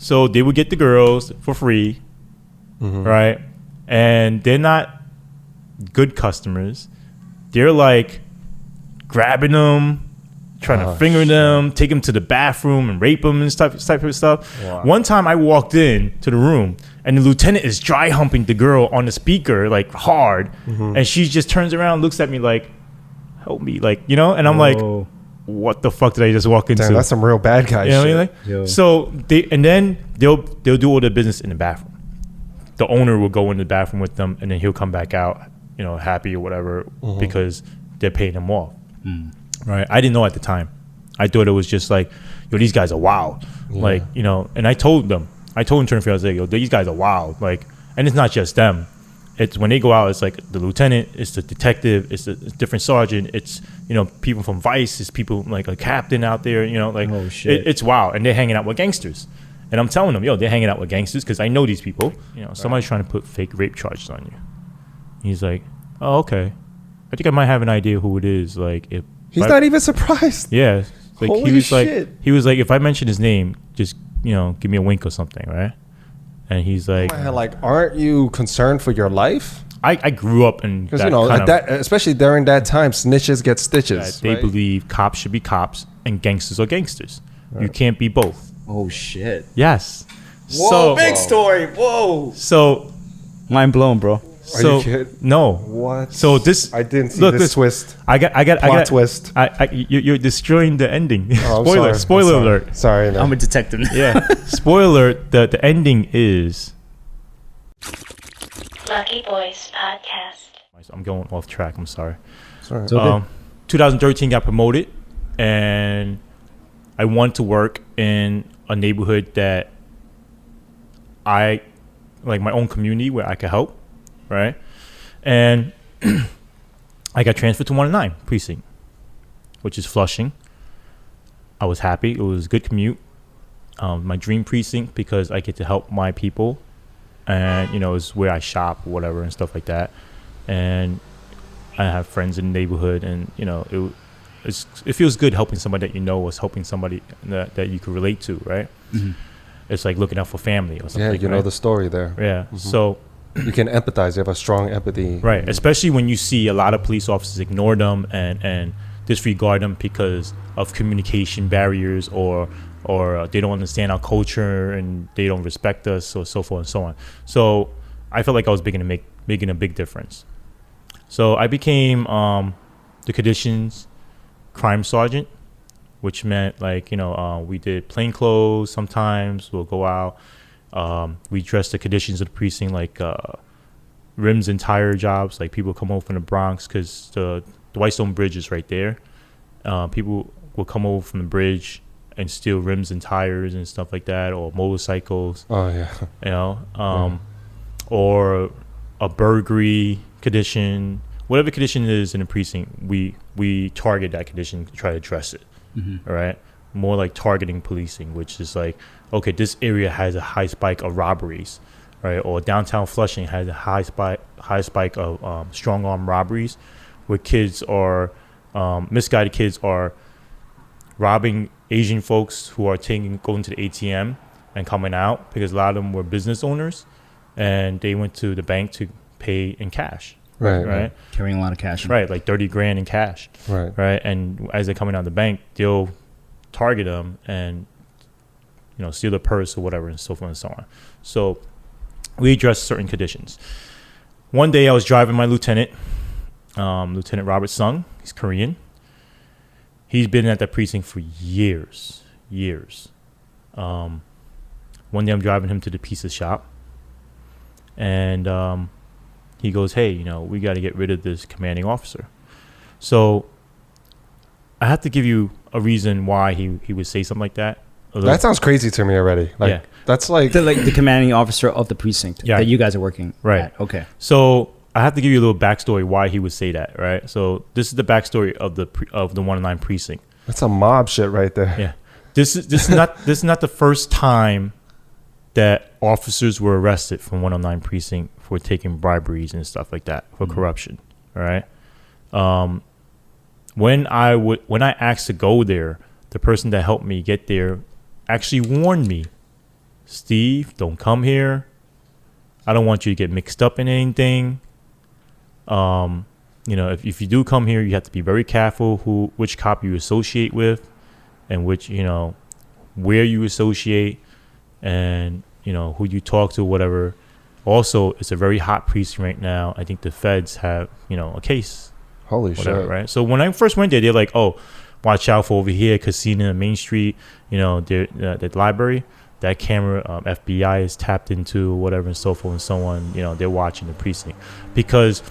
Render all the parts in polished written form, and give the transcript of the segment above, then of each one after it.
So they would get the girls for free, right? And they're not good customers. They're like grabbing them, trying to finger them, take them to the bathroom and rape them and type of stuff. Wow. One time I walked in to the room and the lieutenant is dry humping the girl on the speaker like hard, and she just turns around, looks at me like, "Help me," like, you know, and I'm like, "What the fuck did I just walk into?" Damn, that's some real bad guy shit. You know what I mean? Like, so they'll do all the business in the bathroom. The owner will go in the bathroom with them, and then he'll come back out, you know, happy or whatever, because they're paying him off. Right? I didn't know at the time. I thought it was just like, yo, these guys are wild. Like, you know, and I told Turnfield, I was like, yo, these guys are wild. Like, and it's not just them. It's when they go out, it's like the lieutenant, it's the detective, it's the different sergeant, it's, you know, people from Vice, it's people like a captain out there, you know, like, it's wild. And they're hanging out with gangsters. And I'm telling them, yo, they're hanging out with gangsters because I know these people. You know, somebody's trying to put fake rape charges on you. He's like, oh, okay. I think I might have an idea who it is. Like, if he's not even surprised. Yeah. Like, Holy shit. He was like, if I mention his name, just, you know, give me a wink or something, right? And he's like, aren't you concerned for your life? I grew up in because, you know, especially during that time, snitches get stitches. They believe cops should be cops and gangsters are gangsters. Right. You can't be both. Oh shit. Yes. Whoa, big story. Whoa. So mind blown, bro. Are you kidding? No. What? So this I didn't see this twist. I got twist. You're destroying the ending. Oh, Spoiler alert. Sorry, man. I'm a detective. Yeah. Spoiler alert. The ending is Lucky Boys Podcast. I'm going off track. I'm sorry. Sorry. 2013 got promoted, and I want to work in a neighborhood that I like, my own community where I could help, right? And I got transferred to 109 precinct, which is Flushing. I was happy. It was a good commute. My dream precinct because I get to help my people, and you know, it's where I shop, or whatever, and stuff like that. And I have friends in the neighborhood, and you know, it feels good helping somebody that you know, was helping somebody that you could relate to, right? It's like looking out for family or something. Yeah, you know the story there. Yeah. So you can empathize. You have a strong empathy. Right. Especially when you see a lot of police officers ignore them and disregard them because of communication barriers or they don't understand our culture and they don't respect us, or so forth and so on. So I felt like I was making a big difference. So I became the conditions crime sergeant, which meant, like, you know, we did plainclothes sometimes. We'll go out. We dress the conditions of the precinct, like rims and tire jobs. Like, people come over from the Bronx because the Whitestone Bridge is right there. People will come over from the bridge and steal rims and tires and stuff like that, or motorcycles. Oh, yeah. You know, or a burglary condition. Whatever condition it is in the precinct, we target that condition to try to address it. All right, more like targeting policing, which is like, okay, this area has a high spike of robberies, right? Or downtown Flushing has a high spike of strong arm robberies, where kids are misguided kids are robbing Asian folks who are going to the ATM and coming out, because a lot of them were business owners and they went to the bank to pay in cash. Right. Carrying a lot of cash. Right, like 30 grand in cash. Right. And as they're coming out of the bank, they'll target them and, you know, steal their purse or whatever, and so forth and so on. So we address certain conditions. One day I was driving my lieutenant, Lieutenant Robert Sung. He's Korean. He's been at that precinct for years. One day I'm driving him to the pizza shop, and he goes, hey, you know, we got to get rid of this commanding officer. So I have to give you a reason why he would say something like that. That sounds crazy to me already. Like, yeah. That's like the commanding officer of the precinct that you guys are working at. Okay. So I have to give you a little backstory why he would say that, right? So this is the backstory of the 109 precinct. That's a mob shit right there. Yeah. This is not the first time that officers were arrested from 109 precinct for taking briberies and stuff like that, for corruption. All right. When I asked to go there, the person that helped me get there actually warned me Steve, don't come here. I don't want you to get mixed up in anything. If you do come here, you have to be very careful which cop you associate with, and which where you associate, and who you talk to, whatever. Also, it's a very hot precinct right now. I think the feds have a case. Holy shit! Right. So when I first went there, they're like, "Oh, watch out for over here, Casino and Main Street. The library. That camera, FBI is tapped into, whatever, and so forth and so on. They're watching the precinct because."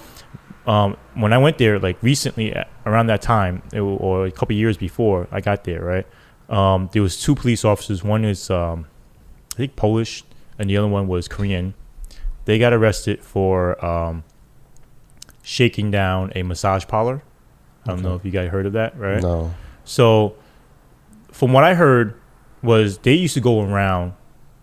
When I went there, like recently around that time, or a couple of years before I got there, right? There was 2 police officers. One is, I think, Polish, and the other one was Korean. They got arrested for shaking down a massage parlor. I don't know if you guys heard of that, right? No. So, from what I heard, was they used to go around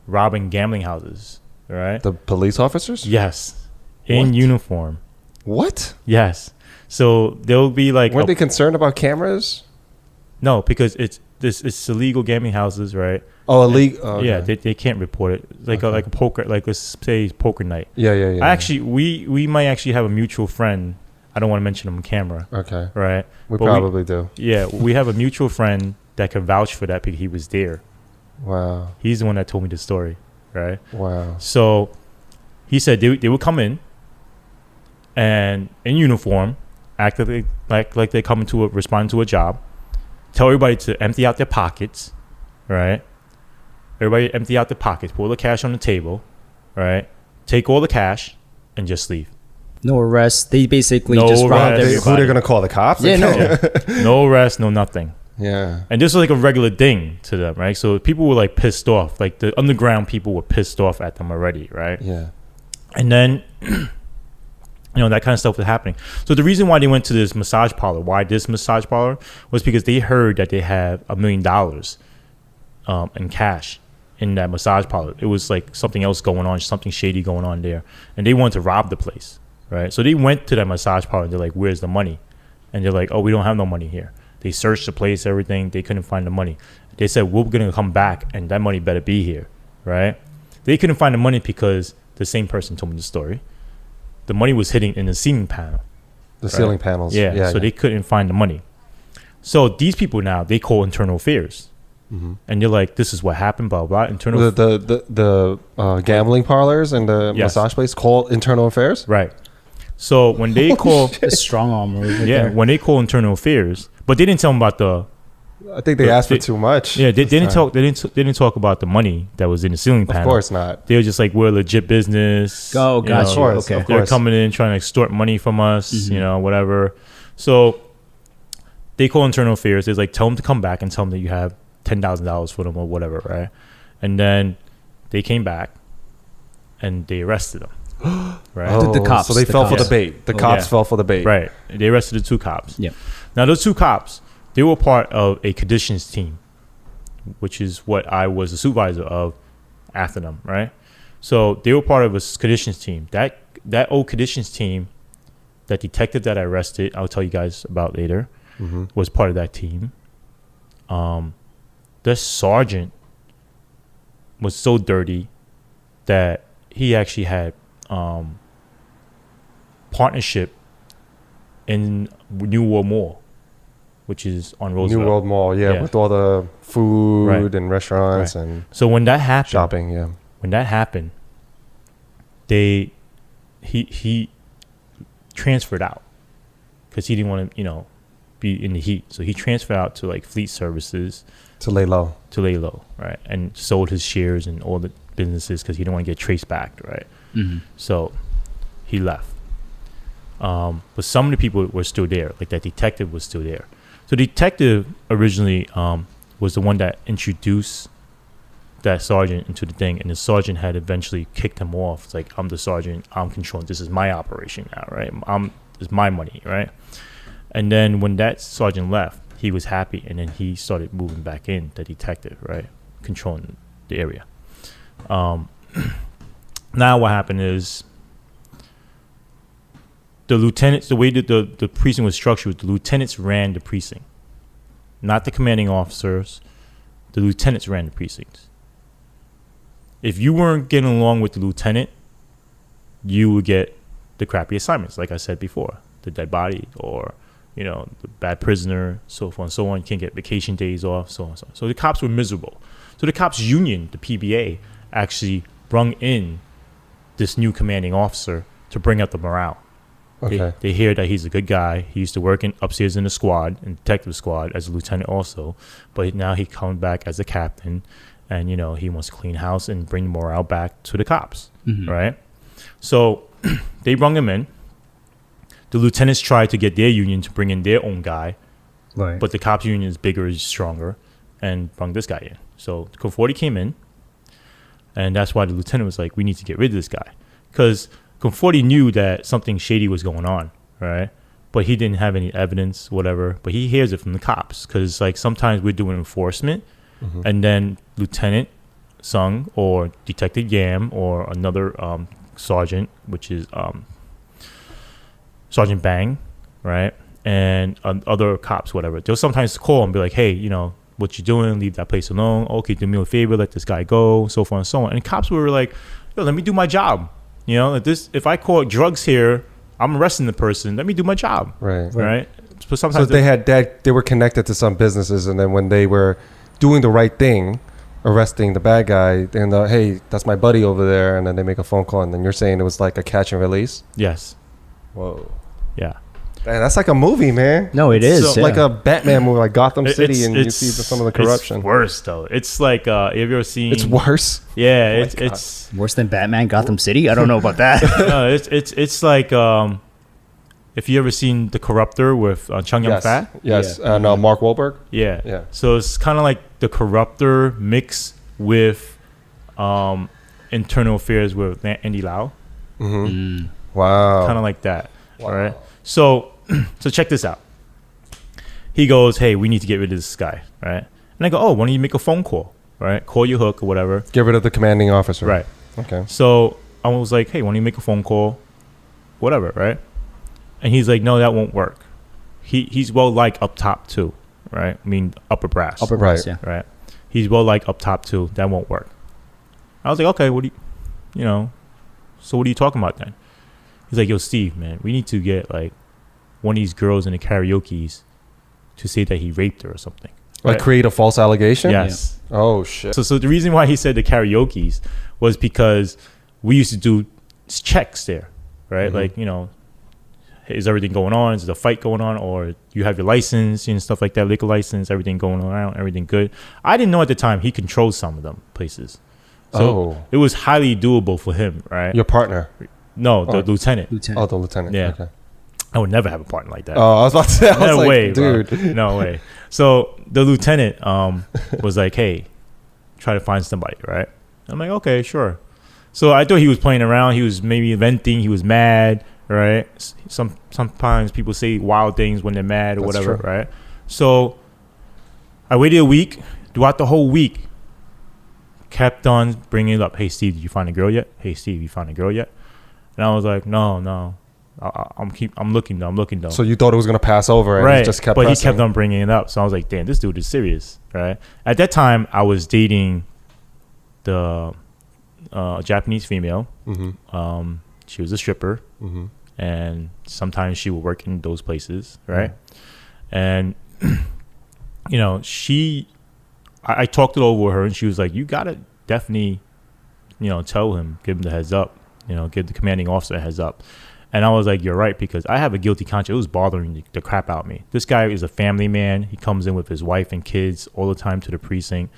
robbing gambling houses, right? The police officers? Yes, in uniform. What? Yes. So they'll be like, weren't they concerned about cameras? No, because it's illegal gambling houses, right? Oh, illegal. Oh, okay. Yeah, they can't report it. Like a poker, like let's say poker night. Yeah. Actually, we might actually have a mutual friend. I don't want to mention him on camera. Okay. Right. We probably do. Yeah, we have a mutual friend that can vouch for that because he was there. Wow. He's the one that told me the story. Right. Wow. So he said they would come in. And in uniform, act like they're coming to respond to a job. Tell everybody to empty out their pockets, right? Everybody empty out their pockets. Pull the cash on the table, right? Take all the cash and just leave. No arrest. They basically just robbed everybody. Who they're gonna call, the cops? Yeah, no. Yeah. No arrest, no nothing. Yeah. And this was like a regular thing to them, right? So people were like pissed off. Like the underground people were pissed off at them already, right? Yeah. And then that kind of stuff was happening. So the reason why they went to this massage parlor, was because they heard that they had $1 million in cash in that massage parlor. It was like something else going on, something shady going on there. And they wanted to rob the place, right? So they went to that massage parlor. They're like, where's the money? And they're like, oh, we don't have no money here. They searched the place, everything. They couldn't find the money. They said, we're going to come back, and that money better be here, right? They couldn't find the money because the same person told me the story. The money was hidden in the ceiling panel. The ceiling panels. Yeah. So they couldn't find the money. So these people now, they call internal affairs. Mm-hmm. And you're like, this is what happened, blah, blah, internal. The gambling parlors and the massage place call internal affairs? Right. So when they call. A strong arm move. Right when they call internal affairs. But they didn't tell them about the. I think they asked for too much. Yeah, they didn't talk. They didn't talk about the money that was in the ceiling panel. Of course not. They were just like, we're a legit business. Oh, gotcha. Okay, they're coming in trying to extort money from us. Whatever. So they call internal affairs. They like tell them to come back and tell them that you have $10,000 for them or whatever, right? And then they came back and they arrested them. Right? The cops. So they fell for the bait. The cops fell for the bait. Right. They arrested the 2 cops. Yeah. Now those 2 cops, they were part of a conditions team, which is what I was the supervisor of after them, right? So they were part of a conditions team. That old conditions team, that detective that I arrested, I'll tell you guys about later, was part of that team. The sergeant was so dirty that he actually had partnership in New World Mall, which is on Roosevelt. New World Mall, with all the food and restaurants and so when that happened, shopping, when that happened, he transferred out because he didn't want to, be in the heat. So he transferred out to like Fleet Services to lay low, right, and sold his shares in all the businesses because he didn't want to get traced back, right. So he left. But some of the people were still there, like that detective was still there. So the detective originally was the one that introduced that sergeant into the thing, and the sergeant had eventually kicked him off. It's like, I'm the sergeant, I'm controlling, this is my operation now, right? It's my money, right? And then when that sergeant left, he was happy, and then he started moving back in, the detective, right? Controlling the area. Now what happened is the lieutenants, the way that the precinct was structured, the lieutenants ran the precinct, not the commanding officers. The lieutenants ran the precinct. if you weren't getting along with the lieutenant, you would get the crappy assignments, like I said before, the dead body or, you know, the bad prisoner, so forth and so on. You can't get vacation days off, so on and so on. So the cops were miserable. So the cops union, the PBA, actually brung in this new commanding officer to bring up the morale. Okay. They hear that he's a good guy. He used to work upstairs in the squad, in detective squad, as a lieutenant also. But now he comes back as a captain, and, you know, he wants to clean house and bring morale back to the cops, right? So they brought him in. The lieutenants tried to get their union to bring in their own guy, Right. but the cops union is bigger, is stronger, and brought this guy in. So Conforti came in, and that's why the lieutenant was like, we need to get rid of this guy. Because Conforti knew that something shady was going on, right? But he didn't have any evidence, whatever. But he hears it from the cops, because like sometimes we're doing enforcement, and then Lieutenant Sung or Detective Yam or another sergeant, which is Sergeant Bang, right? And other cops, whatever. They'll sometimes call and be like, hey, you know, what you doing? Leave that place alone. Okay, do me a favor, let this guy go, so forth and so on. And cops were like, yo, let me do my job. You know, if I caught drugs here, I'm arresting the person. Let me do my job. Right. So sometimes they were connected to some businesses, and then when they were doing the right thing, arresting the bad guy, then hey, that's my buddy over there, and then they make a phone call, and then you're saying it was like a catch and release. Yes. Whoa. Yeah. Man, that's like a movie, man. No, it is. Like a Batman movie, like Gotham City, and you see some of the corruption. It's worse though. It's like have you ever seen? It's worse. Yeah, it's worse than Batman Gotham City. I don't know about that. No, it's like if you ever seen The Corruptor with Chung Yun Fat. Yes, and Mark Wahlberg. Yeah. So it's kind of like The Corruptor mixed with Internal Affairs with Andy Lau. Wow. Kind of like that. Wow. All right. So check this out. He goes, hey, we need to get rid of this guy, right? And I go, oh, why don't you make a phone call, right? Call your hook or whatever. Get rid of the commanding officer. Right. Okay. So I was like, hey, why don't you make a phone call, whatever, right? And he's like, no, that won't work. He's well liked up top too, right? I mean, upper brass. Upper brass, yeah. Right. He's well liked up top too. That won't work. I was like, okay, what do you know, so what are you talking about then? He's like, yo, Steve, man, we need to get like one of these girls in the karaoke's to say that he raped her or something. Like create a false allegation? Yes. Yeah. Oh, shit. So the reason why he said the karaoke's was because we used to do checks there, right? Like, you know, is everything going on? Is there a fight going on? Or you have your license and stuff like that, liquor license, everything going around, everything good. I didn't know at the time he controlled some of them places. So it was highly doable for him, right? Your partner? No, the lieutenant. Oh, the lieutenant. Yeah. Okay. I would never have a partner like that. Oh, I was about to say, No way, dude. bro. No way. So the lieutenant was like, hey, try to find somebody, right? I'm like, okay, sure. So I thought he was playing around. He was maybe venting. He was mad, right? Sometimes people say wild things when they're mad or whatever, right? So I waited a week. Throughout the whole week, kept on bringing it up. Hey, Steve, did you find a girl yet? Hey, Steve, you found a girl yet? And I was like, no. I'm looking though. So you thought it was gonna pass over, and he just kept. But pressing. he kept on bringing it up. So I was like, damn, this dude is serious, right? At that time, I was dating the Japanese female. She was a stripper, and sometimes she would work in those places, right? And you know, I talked it over with her, and she was like, you gotta definitely, you know, tell him, give him the heads up, you know, give the commanding officer a heads up. And I was like, you're right, because I have a guilty conscience. It was bothering the crap out of me. This guy is a family man. He comes in with his wife and kids all the time to the precinct.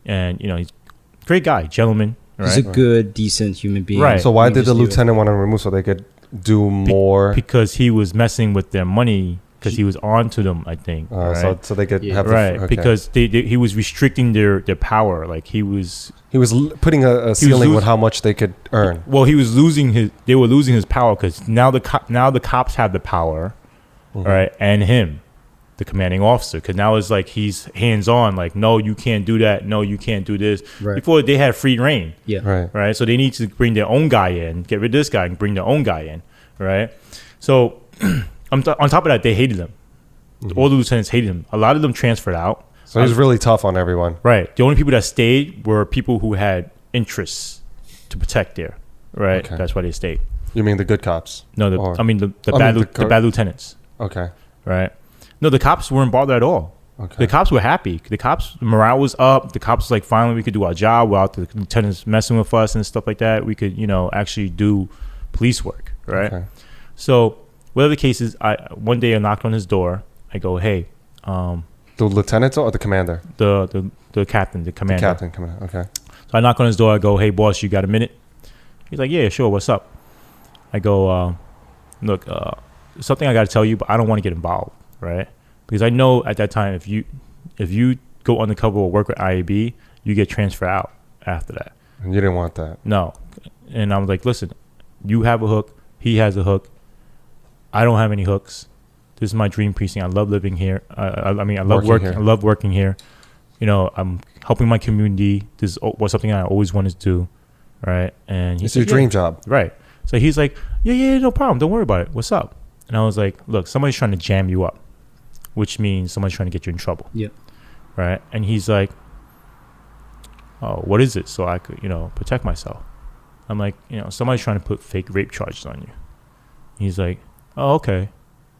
And, you know, he's a great guy, gentleman. Right? He's a good, decent human being. Right. So why did the lieutenant want to remove so they could do more? Because he was messing with their money, because he was on to them, I think. Right? So they could have... Right, because he was restricting their power. Like, he was... He was putting a ceiling with how much they could earn. Well, he was they were losing his power, because now the cops have the power, right? And him, the commanding officer, because now it's like he's hands on. Like, no, you can't do that. No, you can't do this. Right. Before they had free reign. Yeah. Right. So they need to bring their own guy in, get rid of this guy, and bring their own guy in. Right. So on top of that, they hated him. All the lieutenants hated him. A lot of them transferred out. So he was really tough on everyone. Right. The only people that stayed were people who had interests to protect there, right? Okay. That's why they stayed. You mean the good cops? No, the bad lieutenants, Okay. right? No, the cops weren't bothered at all. Okay. The cops were happy. The cops' morale was up. The cops was like, finally, we could do our job without the lieutenants messing with us and stuff like that. We could, actually do police work, right? Okay. So, whatever the case is, one day I knocked on his door. I go, hey, The lieutenant or the commander? the captain, the commander. The captain, commander. Okay. So I knock on his door. I go, hey, boss, you got a minute? He's like, yeah, sure. What's up? I go, look, something I got to tell you, but I don't want to get involved, right? Because I know at that time, if you go undercover or work with IAB, you get transferred out after that. And you didn't want that. No. And I was like, listen, you have a hook. He has a hook. I don't have any hooks. This is my dream precinct. I love living here. I love working. I love working here. I'm helping my community. This was something I always wanted to do, right? And It's your dream job, right? So he's like, yeah, no problem. Don't worry about it. What's up? And I was like, look, somebody's trying to jam you up, which means somebody's trying to get you in trouble. Yeah. Right. And he's like, oh, what is it? So I could, protect myself. I'm like, somebody's trying to put fake rape charges on you. He's like, oh, okay.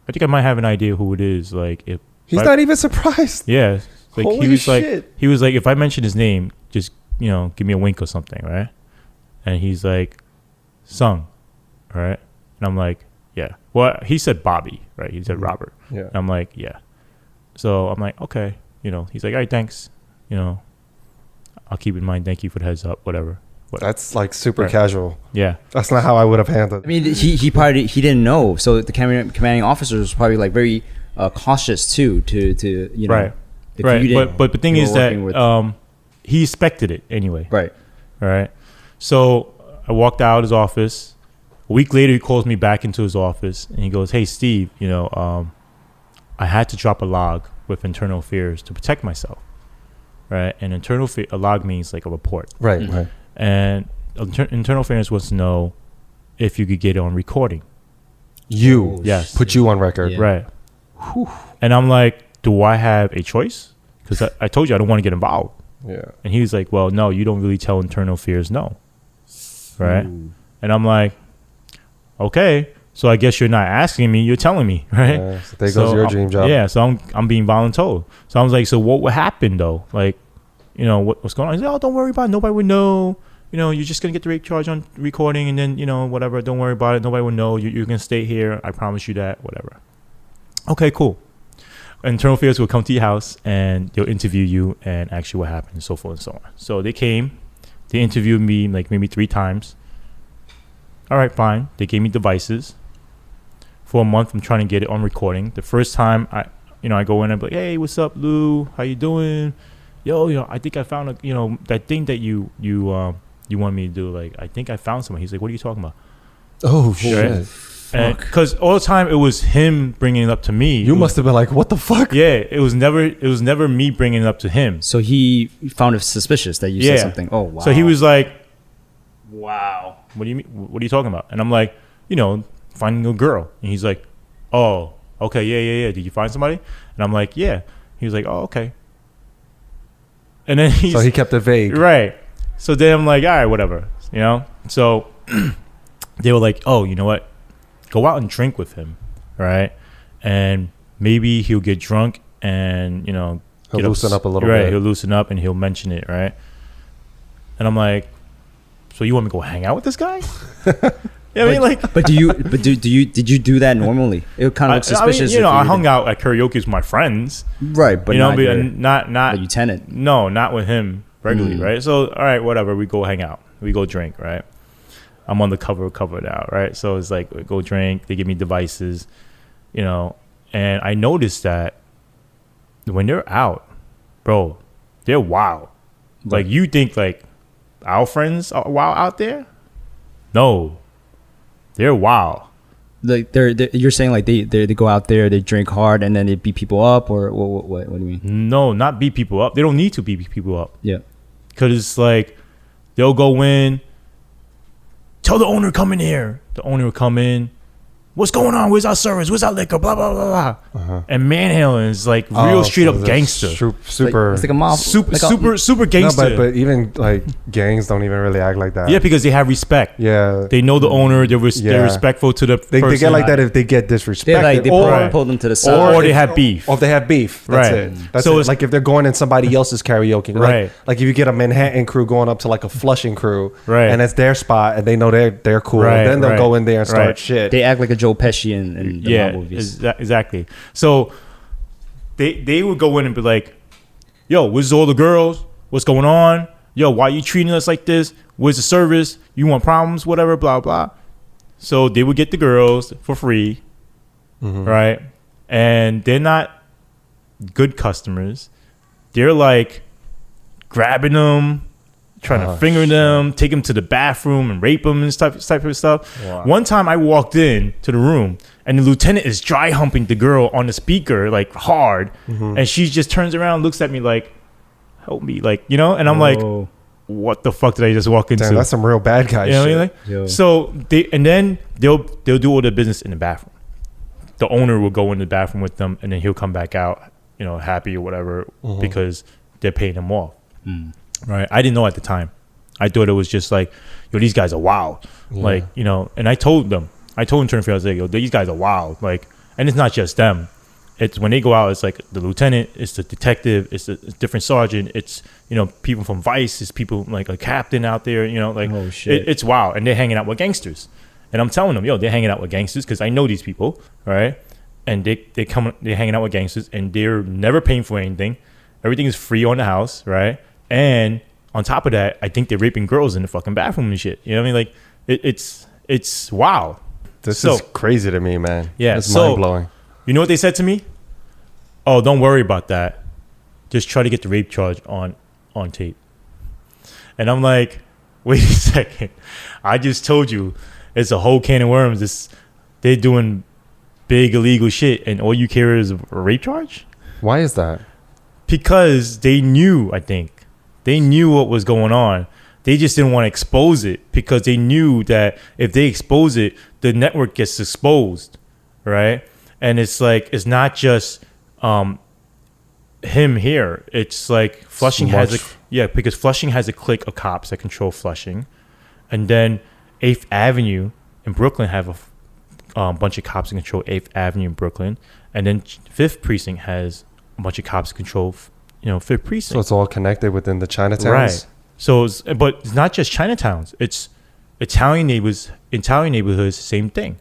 I think I might have an idea who it is. Like, if he's not even surprised. Yeah. Like, Holy shit. He was like, if I mention his name, just, give me a wink or something, right? And he's like, Sung, right? And I'm like, yeah. Well, he said Bobby, right? He said Robert. Yeah. And I'm like, yeah. So I'm like, okay. He's like, all right, thanks. I'll keep in mind. Thank you for the heads up, whatever. That's like super casual. Yeah. That's not how I would have handled it. I mean, he probably he didn't know, so the commanding officer was probably like very cautious too to right. If right. You didn't, but the thing is that he expected it anyway. Right. All right. So I walked out of his office. A week later, he calls me back into his office and he goes, hey, Steve, I had to drop a log with internal affairs to protect myself. Right. And a log means like a report. Right. Mm-hmm. Right. And internal affairs wants to know if you could get it on recording. Yes. Put you on record. Yeah. Right. Whew. And I'm like, do I have a choice? Because I told you I don't want to get involved. Yeah. And he was like, well, no, you don't really tell internal affairs no. Right. Ooh. And I'm like, okay, so I guess you're not asking me, you're telling me, right? Yeah, so there goes your dream job. Yeah, so I'm being voluntold. So I was like, so what would happen though? Like, what's going on? He's like, oh, don't worry about it. Nobody would know. You're just going to get the rape charge on recording and then, whatever. Don't worry about it. Nobody would know. You're going to stay here. I promise you that, whatever. Okay, cool. Internal affairs will come to your house and they'll interview you and actually what happened and so forth and so on. So they came. They interviewed me like maybe 3 times. All right, fine. They gave me devices. For a month, I'm trying to get it on recording. The first time I go in and be like, hey, what's up, Lou? How you doing? Yo, I think I found that thing that you want me to do. Like, I think I found something. He's like, what are you talking about? Oh, shit. Right? And because all the time it was him bringing it up to me. You must have been like, what the fuck? Yeah, it was never me bringing it up to him. So he found it suspicious that you said something. Oh, wow. So he was like, wow, what do you mean? What are you talking about? And I'm like, finding a girl. And he's like, oh, okay, yeah. Did you find somebody? And I'm like, yeah. He was like, oh, okay. And then so he kept it vague. Right. So then I'm like, all right, whatever. So they were like, oh, you know what? Go out and drink with him, right? And maybe he'll get drunk and, he'll loosen up a little bit. Right, he'll loosen up and he'll mention it, right? And I'm like, so you want me to go hang out with this guy? Yeah, I mean, like, did you do that normally? It kind of looks suspicious. I hung out at karaoke with my friends, right? But not the lieutenant. No, not with him regularly, right? So, all right, whatever. We go hang out. We go drink, right? I'm on the covered out, right? So it's like, we go drink. They give me devices, and I noticed that when they're out, bro, they're wild. Like, you think like our friends are wild out there? No. They're wild. Like you're saying like they go out there, they drink hard, and then they beat people up, or what do you mean? No, not beat people up. They don't need to beat people up. Yeah, because it's like they'll go in, tell the owner come in here. The owner will come in, what's going on? Where's our service? Where's our liquor? Blah blah blah blah. And manhandling is like real straight up gangster. Super. It's like a mob. Super gangster. No, but even like gangs don't even really act like that. Yeah, because they have respect. Yeah. They know the owner. They're respectful to the person. They get like that if they get disrespected. They pull them to the side. Or they have beef. Or if they have beef. That's Right. it. That's So it. it's- Like if they're going in somebody else's karaoke. Right. Like if you get a Manhattan crew going up to like a Flushing crew. Right. And it's their spot and they know they're cool. Right, Then they'll right, go in there and start right. shit. They act like a Joe Pesci in the mob movies. Exactly. So they would go in and be like, yo, where's all the girls? What's going on? Yo, why you treating us like this? Where's the service? You want problems? Whatever, blah, blah. So they would get the girls for free, right? And they're not good customers. They're like grabbing them, trying to finger them, take them to the bathroom and rape them and type of stuff. Wow. One time I walked in to the room and the lieutenant is dry humping the girl on the speaker like hard, and she just turns around, looks at me like, help me, like, you know, and I'm like, what the fuck did I just walk into? Damn, that's some real bad guy You know shit. what I mean? Yo. So they'll do all their business in the bathroom. The owner will go in the bathroom with them, and then he'll come back out, you know, happy or whatever, because they're paying him off. Right? I didn't know at the time. I thought it was just like, yo, these guys are wild. Like, you know, and I told Turnfield, I was like, yo, these guys are wild. Like, and it's not just them. It's when they go out, it's like the lieutenant, it's the detective, it's a different sergeant, it's, you know, people from Vice, it's people like a captain out there, you know, like, Oh, shit. it's wild. And they're hanging out with gangsters. And I'm telling them, yo, they're hanging out with gangsters because I know these people, right? And they're hanging out with gangsters and they're never paying for anything. Everything is free on the house, right? And on top of that, I think they're raping girls in the fucking bathroom and shit. You know what I mean? Like, it's wild. This So- is crazy to me, man. Yeah, It's so- mind blowing. You know what they said to me? Oh, don't worry about that. Just try to get the rape charge on tape. And I'm like, wait a second. I just told you it's a whole can of worms. They're doing big illegal shit, and all you care is a rape charge? Why is that? Because they knew, I think. They knew what was going on. They just didn't want to expose it because they knew that if they expose it, the network gets exposed, right? And it's like, it's not just him here. It's like Flushing because Flushing has a clique of cops that control Flushing. And then 8th Avenue in Brooklyn have a bunch of cops that control 8th Avenue in Brooklyn. And then 5th Precinct has a bunch of cops that control, 5th Precinct. So it's all connected within the Chinatowns? Right. So, but it's not just Chinatowns. It's Italian neighborhoods, same thing.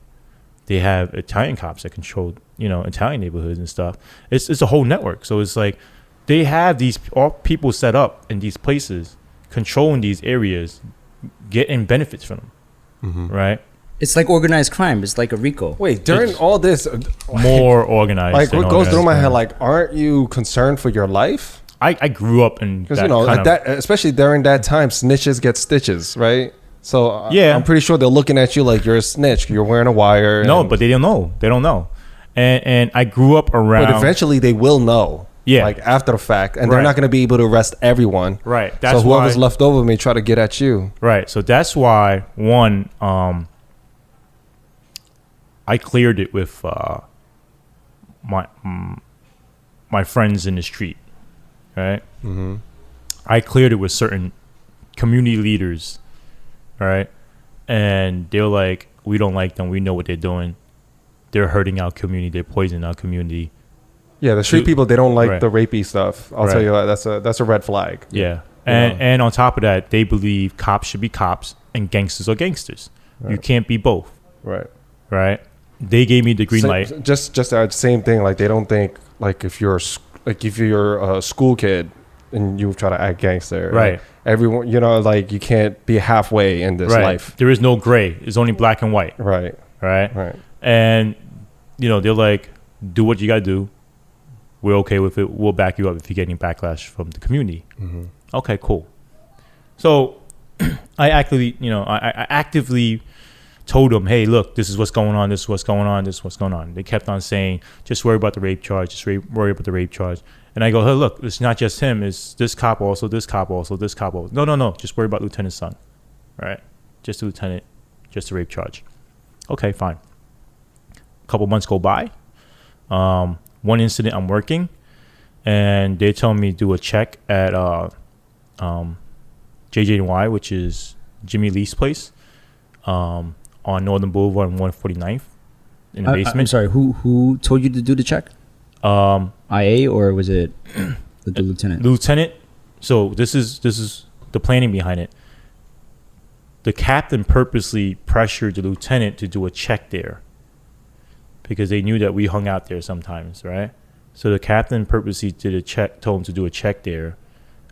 They have Italian cops that control, Italian neighborhoods and stuff. It's a whole network. So it's like they have all people set up in these places, controlling these areas, getting benefits from them, right? It's like organized crime. It's like a RICO. Wait, during all this, More organized. like than what goes through my organized head, crime. like, aren't you concerned for your life? I grew up in Because that kind at of, that, especially during that time, snitches get stitches, right? So Yeah. I'm pretty sure they're looking at you like you're a snitch. You're wearing a wire. no, but they don't know. They don't know. And I grew up around. but eventually they will know. Yeah. like after the fact, and they're Right. not going to be able to arrest everyone. Right. So That's whoever's why. left over may try to get at you. Right. So that's why I cleared it with my friends in the street. Right. Mm-hmm. I cleared it with certain community leaders. Right. And they're like, we don't like them. We know what they're doing. They're hurting our community. They're poisoning our community. Yeah, the street Dude, people, they don't like right. the rapey stuff. I'll tell Right. you that, that's a red flag. Yeah. Yeah. And on top of that, they believe cops should be cops and gangsters are gangsters. You Right. can't be both. Right. Right. They gave me the green light. Just the same thing. Like they don't think like if you're a school kid and you try to act gangster, Right. like, everyone, like you can't be halfway in this Right. life. There is no gray. It's only black and white. Right. Right. Right. And, they're like, do what you got to do. We're okay with it. We'll back you up if you get any backlash from the community. Mm-hmm. Okay, cool. So I actively told them, hey, look, this is what's going on. This is what's going on. This is what's going on. They kept on saying, just worry about the rape charge. Just worry about the rape charge. And I go, hey, look, it's not just him. It's this cop also, this cop also, this cop also. No. Just worry about Lieutenant's son. Right? Just the lieutenant, just the rape charge. Okay, fine. couple months go by. One incident, I'm working, and they're telling me to do a check at JJ&Y, which is Jimmy Lee's place, on Northern Boulevard and 149th in the basement. I'm sorry. Who told you to do the check? IA, or was it the lieutenant? Lieutenant. So this is the planning behind it. The captain purposely pressured the lieutenant to do a check there because they knew that we hung out there sometimes, right? So the captain purposely did a check, told him to do a check there,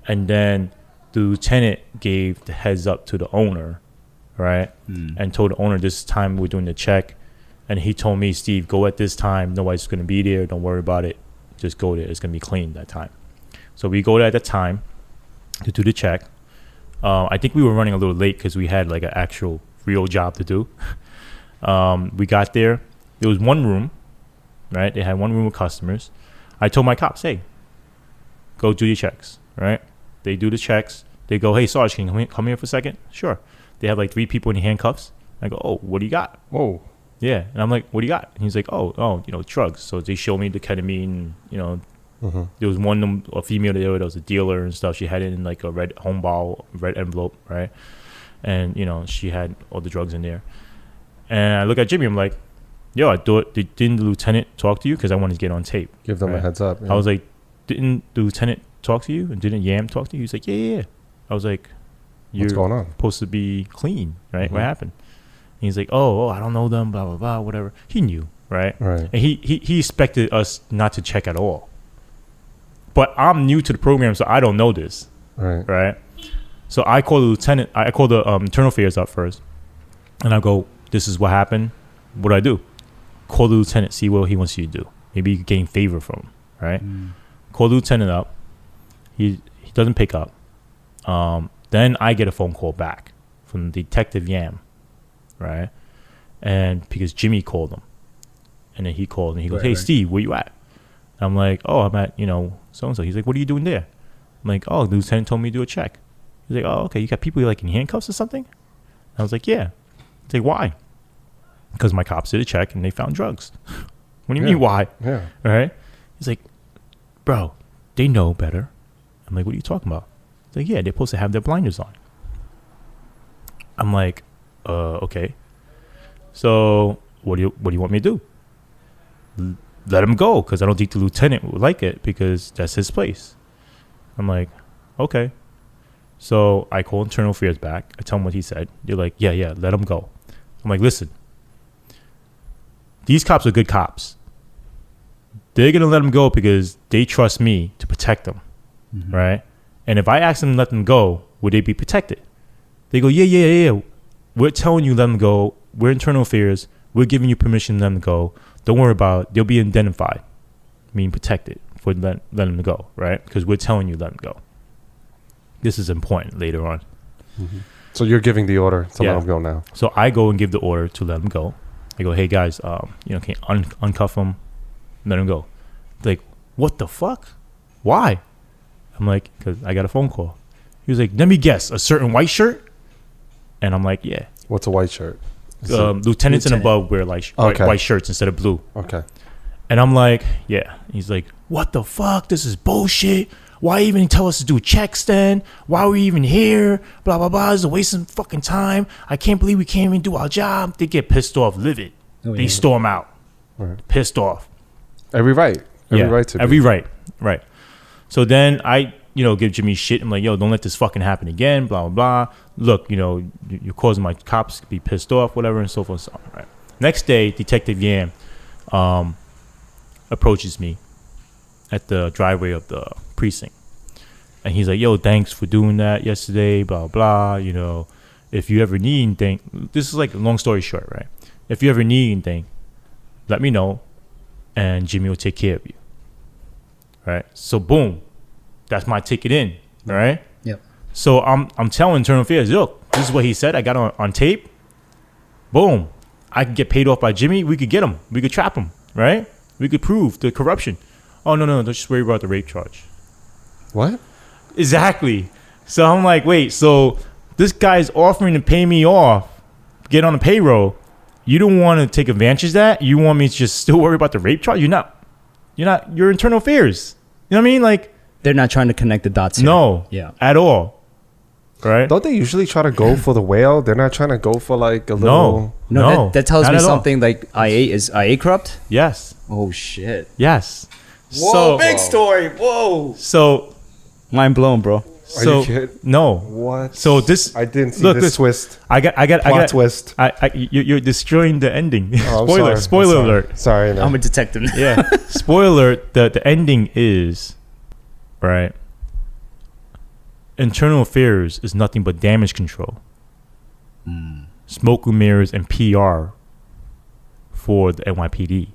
and then the lieutenant gave the heads up to the owner, right? And told the owner, this time we're doing the check. And he told me, Steve, go at this time. Nobody's going to be there. Don't worry about it. Just go there. It's going to be clean that time. So we go there at that time to do the check. I think we were running a little late because we had like an actual real job to do. We got there. There was one room, right? They had one room with customers. I told my cops, hey, go do your checks, right? They do the checks. They go, hey, Sarge, can you come here for a second? Sure. They have like 3 people in handcuffs. I go, oh, what do you got? Whoa. Yeah. And I'm like, what do you got? And he's like, oh, drugs. So they show me the ketamine, There was a female there that was a dealer and stuff. She had it in like a red envelope, right? And, she had all the drugs in there. And I look at Jimmy, I'm like, yo, I thought, didn't the lieutenant talk to you? Because I wanted to get on tape. Give them a heads up. Yeah. I was like, didn't the lieutenant talk to you? And didn't Yam talk to you? He's like, yeah. I was like, you're what's going on? Supposed to be clean, right? What happened? And he's like, oh, I don't know them, blah, blah, blah, whatever. He knew, right? Right. And he expected us not to check at all. But I'm new to the program, so I don't know this. Right. So I call the lieutenant. I call the internal affairs up first, and I go, "This is what happened. What do I do?" Call the lieutenant, see what he wants you to do. Maybe you can gain favor from him. Right. Call the lieutenant up. He doesn't pick up. Then I get a phone call back from Detective Yam, right? And because Jimmy called him, and then he called and he goes, "Hey, Steve, where you at?" I'm like, oh, I'm at, so-and-so. He's like, what are you doing there? I'm like, oh, the lieutenant told me to do a check. He's like, oh, okay, you got people like in handcuffs or something? I was like, yeah. He's like, why? Because my cops did a check and they found drugs. What do you mean, why? Yeah. All right? He's like, bro, they know better. I'm like, what are you talking about? He's like, yeah, they're supposed to have their blinders on. I'm like, okay. So what do you want me to do? Let him go, because I don't think the lieutenant would like it because that's his place. I'm like, okay. So I call internal affairs back. I tell him what he said. They're like, yeah, let him go. I'm like, listen, these cops are good cops. They're going to let him go because they trust me to protect them, right? And if I ask them to let them go, would they be protected? They go, yeah. We're telling you let them go. We're internal affairs. We're giving you permission to let them go. Don't worry about it. They'll be indemnified, meaning protected for letting them go, right? Because we're telling you let them go. This is important later on. So you're giving the order to let them go now. So I go and give the order to let them go. I go, hey guys, can you uncuff them, let them go. They're like, what the fuck? Why? I'm like, because I got a phone call. He was like, let me guess, a certain white shirt? And I'm like, yeah. What's a white shirt? Lieutenants and above wear like white shirts instead of blue. Okay. And I'm like, yeah. He's like, what the fuck? This is bullshit. Why even tell us to do checks then? Why are we even here? Blah, blah, blah. It's a waste of fucking time. I can't believe we can't even do our job. They get pissed off, livid. They storm out. Right. Pissed off. Every right to every be. right. So then I, give Jimmy shit. I'm like, yo, don't let this fucking happen again, blah, blah, blah. Look, you're causing my cops to be pissed off, whatever, and so forth and so on, right? Next day, Detective Yam approaches me at the driveway of the precinct. And he's like, yo, thanks for doing that yesterday, blah, blah. If you ever need anything, this is like a long story short, right? If you ever need anything, let me know, and Jimmy will take care of you. Right? So, boom. That's my ticket in, all right? Yep. So I'm telling internal affairs, look, this is what he said. I got on tape. Boom. I could get paid off by Jimmy. We could get him. We could trap him, right? We could prove the corruption. Oh, no, don't just worry about the rape charge. What? Exactly. So I'm like, wait, so this guy's offering to pay me off, get on the payroll, you don't want to take advantage of that. You want me to just still worry about the rape charge? You're not. Your internal affairs. You know what I mean? Like, They're not trying to connect the dots here. no, Yeah. at all. Right? Don't they usually try to go for the whale? They're not trying to go for like a little. No, that tells not me at all. something like IA corrupt? Yes. Oh shit. Yes. Whoa, big story. Whoa. So Mind blown, bro. Are you kidding? No. What? So this I didn't see look, this twist. I got Plot twist. you're destroying the ending. Oh, I'm Spoiler. sorry. Spoiler I'm sorry. alert. Sorry, man. I'm a detective. Yeah. Spoiler alert. The ending is right. Internal affairs is nothing but damage control. Smoke and mirrors and PR for the NYPD.